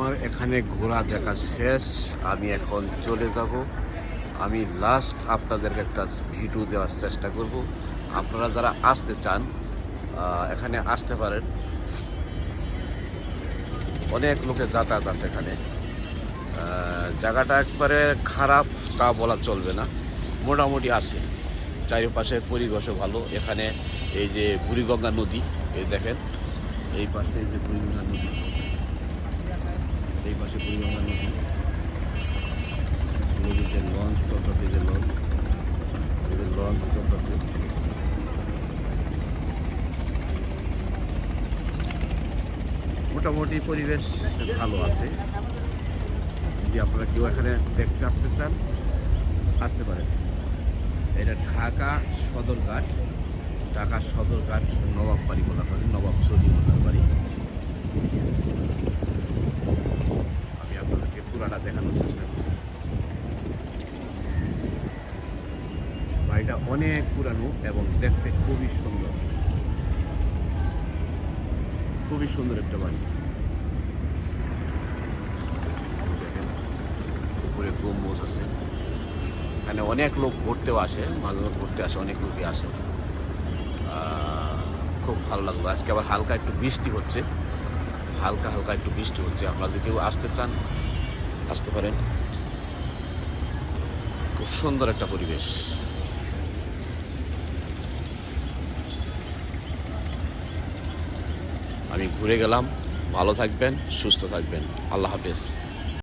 আমার এখানে ঘোরা দেখা শেষ। আমি এখন চলে যাব। আমি লাস্ট আপনাদেরকে একটা ভিডিও দেওয়ার চেষ্টা করব। আপনারা যারা আসতে চান এখানে আসতে পারেন। অনেক লোকের যাতায়াত আছে এখানে। জায়গাটা একবারে খারাপ তা বলা চলবে না, মোটামুটি আছে। চারিপাশের পরিবেশও ভালো। এখানে এই যে বুড়িগঙ্গা নদী, এই দেখেন এই পাশে এই যে বুড়িগঙ্গা নদী, এই পাশে বুড়িগঙ্গা নদী, নদীতে লঞ্চ চলতেছে, যে লঞ্চ চলতেছে। মোটামুটি পরিবেশ ভালো আছে। যদি আপনারা কেউ এখানে দেখতে আসতে চান আসতে পারেন। এটা ঢাকা সদরঘাট, নবাব বাড়ি বলা হয়, নবাব সলিমুল্লাহর বাড়ি। আমি আপনাদেরকে পুরাটা দেখানোর চেষ্টা করছি। বাড়িটা অনেক পুরানো এবং দেখতে খুবই সুন্দর, খুবই সুন্দর একটা বাড়ি। দেখেন উপরে গম্বুজ আছে। এখানে অনেক লোক ঘুরতেও আসে, মাঝে মাঝে ঘুরতে আসে, অনেক লোকই আসে। খুব ভালো লাগলো। আজকে আবার হালকা একটু বৃষ্টি হচ্ছে, হালকা একটু বৃষ্টি হচ্ছে। আপনারা যদি কেউ আসতে চান আসতে পারেন। খুব সুন্দর একটা পরিবেশ। আমি ঘুরে গেলাম। ভালো থাকবেন, সুস্থ থাকবেন। আল্লাহ হাফেজ।